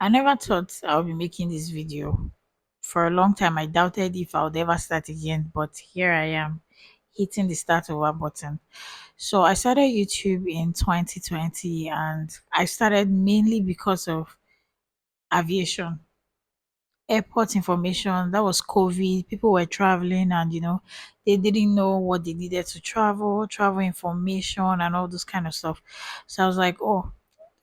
I never thought I would be making this video. For a long time, I doubted if I would ever start again, but here I am hitting the start over button. So I started YouTube in 2020 and I started mainly because of aviation, airport information. That was COVID. People were traveling and, they didn't know what they needed to travel information and all this kind of stuff. So I was like, oh,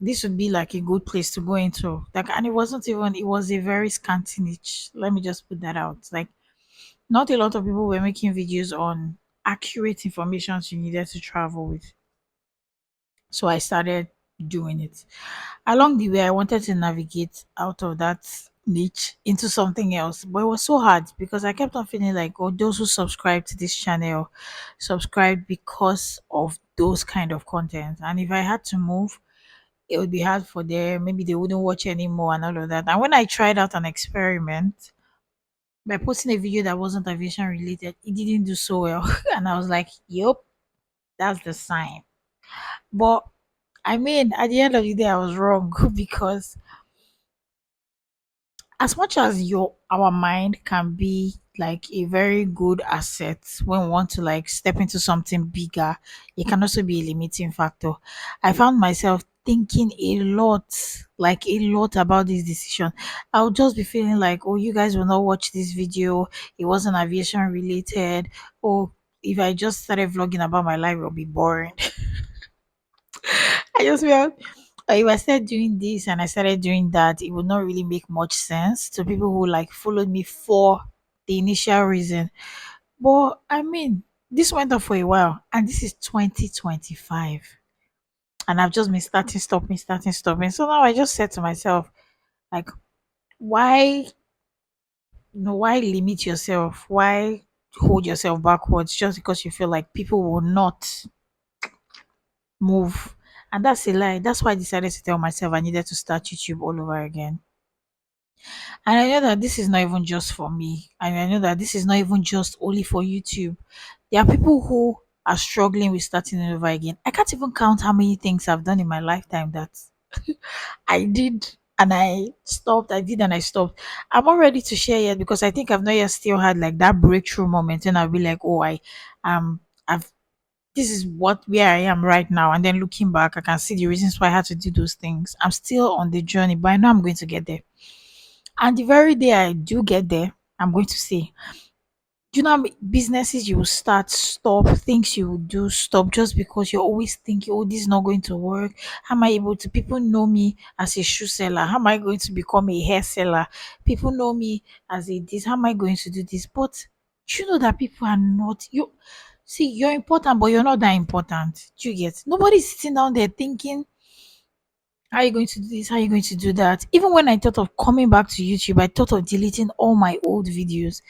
this would be like a good place to go into. Like, and it wasn't even, it was a very scanty niche. Let me just put that out. Like, not a lot of people were making videos on accurate information you needed to travel with. So I started doing it. Along the way, I wanted to navigate out of that niche into something else, but it was so hard because I kept on feeling like, oh, those who subscribe to this channel subscribe because of those kind of content. And if I had to move, it would be hard for them. Maybe they wouldn't watch anymore and all of that. And when I tried out an experiment by posting a video that wasn't aviation related, it didn't do so well. And I was like, yep, that's the sign. But I mean, at the end of the day, I was wrong because as much as your our mind can be like a very good asset when we want to like step into something bigger, it can also be a limiting factor. I found myself thinking a lot, like a lot about this decision. I would just be feeling like, oh, you guys will not watch this video, it wasn't aviation related, or if I just started vlogging about my life, it will be boring. I just felt if I started doing this and I started doing that, it would not really make much sense to people who like followed me for the initial reason. But I mean, this went on for a while, and this is 2025, and I've just been starting, stopping. So now I just said to myself, like, why, why limit yourself? Why hold yourself backwards just because you feel like people will not move? And that's a lie. That's why I decided to tell myself I needed to start YouTube all over again. And I know that this is not even just for me. And I know that this is not even just only for YouTube. There are people who are struggling with starting it over again. I can't even count how many things I've done in my lifetime that I did and I stopped. I did and I stopped. I'm not ready to share yet because I think I've not yet still had like that breakthrough moment and I'll be like, oh, I've this is what where I am right now. And then looking back, I can see the reasons why I had to do those things. I'm still on the journey, but I know I'm going to get there. And the very day I do get there, I'm going to say, do you know how many businesses you will start, stop, things you will do, stop just because you're always thinking, oh, this is not going to work. How am I able to? People know me as a shoe seller. How am I going to become a hair seller? People know me as a this. How am I going to do this? But do you know that people are not you? See, you're important, but you're not that important. Do you get? Nobody's sitting down there thinking, how are you going to do this? How are you going to do that? Even when I thought of coming back to YouTube, I thought of deleting all my old videos.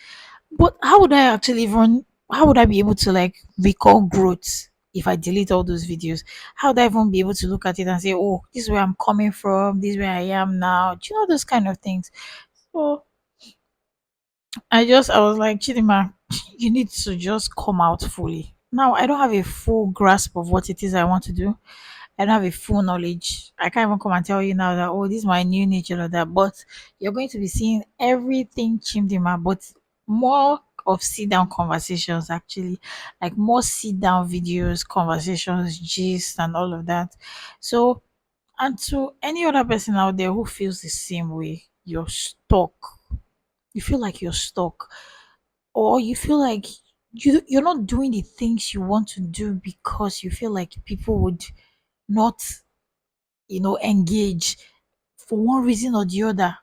But how would I actually even, how would I be able to like recall growth if I delete all those videos? How would I even be able to look at it and say, oh, this is where I'm coming from, this is where I am now? Do you know those kind of things? So I was like, Chidima, you need to just come out fully. Now I don't have a full grasp of what it is I want to do. I don't have a full knowledge. I can't even come and tell you now that, oh, this is my new nature or that. But you're going to be seeing everything Chimdima, but more of sit down conversations actually, like more sit down videos, conversations, gist, and all of that. So, and to any other person out there who feels the same way, you're stuck. You feel like you're stuck, or you feel like you're not doing the things you want to do because you feel like people would not engage for one reason or the other.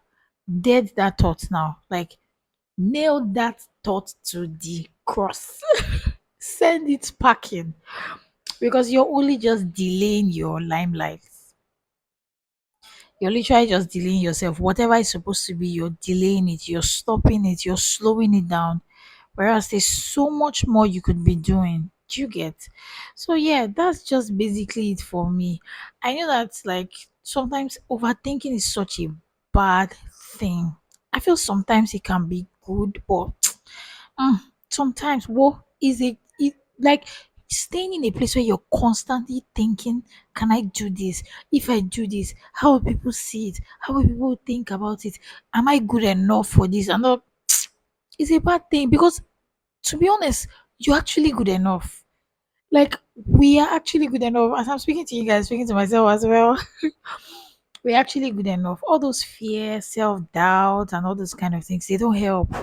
Dead that thought now. Like, nail that thought to the cross. Send it packing because you're only just delaying your limelight. You're literally just delaying yourself. Whatever is supposed to be, you're delaying it, you're stopping it, you're slowing it down. Whereas there's so much more you could be doing. Do you get? So yeah, that's just basically it for me. I know that like sometimes overthinking is such a bad thing. I feel sometimes it can be good, but sometimes what is it like staying in a place where you're constantly thinking, can I do this? If I do this, how will people see it? How will people think about it? Am I good enough for this? And not, it's a bad thing because, to be honest, you're actually good enough. Like, we are actually good enough. As I'm speaking to you guys, speaking to myself as well, we're actually good enough. All those fear, self doubt, and all those kind of things, they don't help.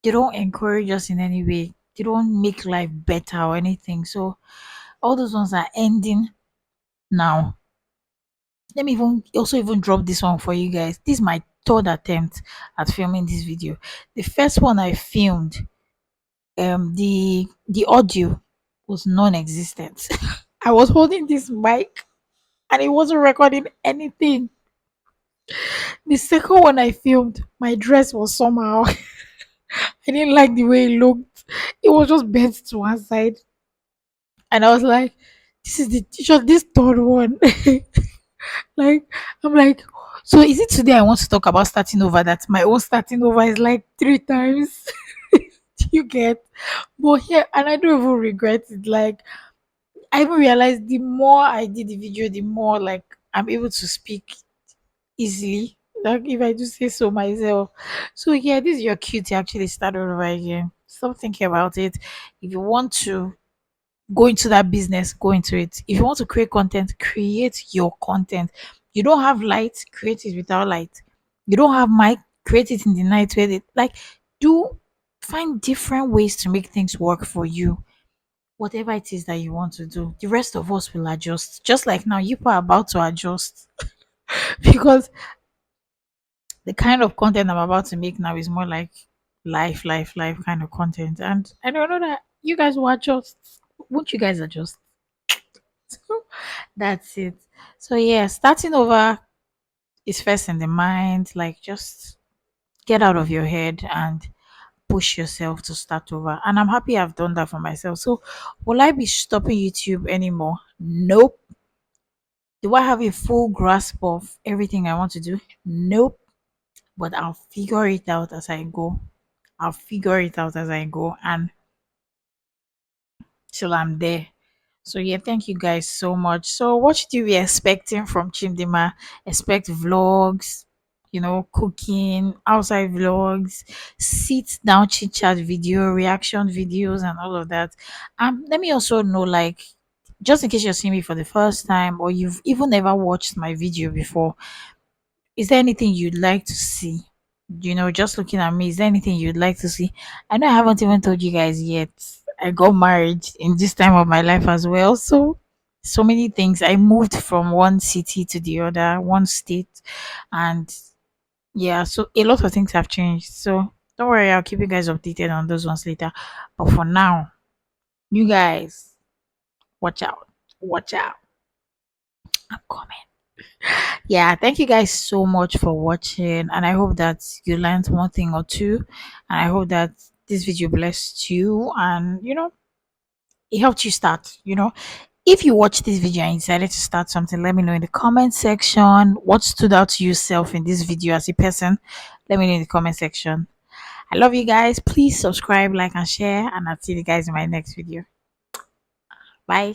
They don't encourage us in any way. They don't make life better or anything. So, all those ones are ending now. Let me even drop this one for you guys. This is my third attempt at filming this video. The first one I filmed, the audio was non-existent. I was holding this mic and it wasn't recording anything. The second one I filmed, my dress was somehow I didn't like the way it looked. It was just bent to one side. And I was like, this is the just this third one. Like, I'm like, so is it today I want to talk about starting over that my own starting over is like 3 times? Do you get? But here, and I don't even regret it. Like, I even realized the more I did the video, the more like I'm able to speak easily. Like, if I do say so myself. So yeah, this is your cue to actually start all over again. Stop thinking about it. If you want to go into that business, go into it. If you want to create content, create your content. You don't have light, create it without light. You don't have mic, create it in the night where it like do find different ways to make things work for you. Whatever it is that you want to do, the rest of us will adjust. Just like now, you are about to adjust because the kind of content I'm about to make now is more like life kind of content. And I don't know that you guys will adjust. Won't you guys adjust? That's it. So yeah, starting over is first in the mind. Like, just get out of your head and push yourself to start over. And I'm happy I've done that for myself. So will I be stopping YouTube anymore? Nope. Do I have a full grasp of everything I want to do? Nope. But I'll figure it out as I go. I'll figure it out as I go and till I'm there. So yeah, thank you guys so much. So what should you be expecting from Chimdima? Expect vlogs, cooking, outside vlogs, sit down chit chat video, reaction videos, and all of that. Let me also know, like, just in case you're seeing me for the first time or you've even never watched my video before, is there anything you'd like to see? Just looking at me, is there anything you'd like to see? I know I haven't even told you guys yet. I got married in this time of my life as well. So many things. I moved from one city to the other, one state, and yeah, so a lot of things have changed. So don't worry, I'll keep you guys updated on those ones later. But for now, you guys, watch out. Watch out. I'm coming. Yeah, thank you guys so much for watching, and I hope that you learned one thing or two, and I hope that this video blessed you, and it helped you start. If you watched this video and you decided to start something, let me know in the comment section what stood out to yourself in this video as a person. Let me know in the comment section. I love you guys. Please subscribe, like, and share, and I'll see you guys in my next video. Bye.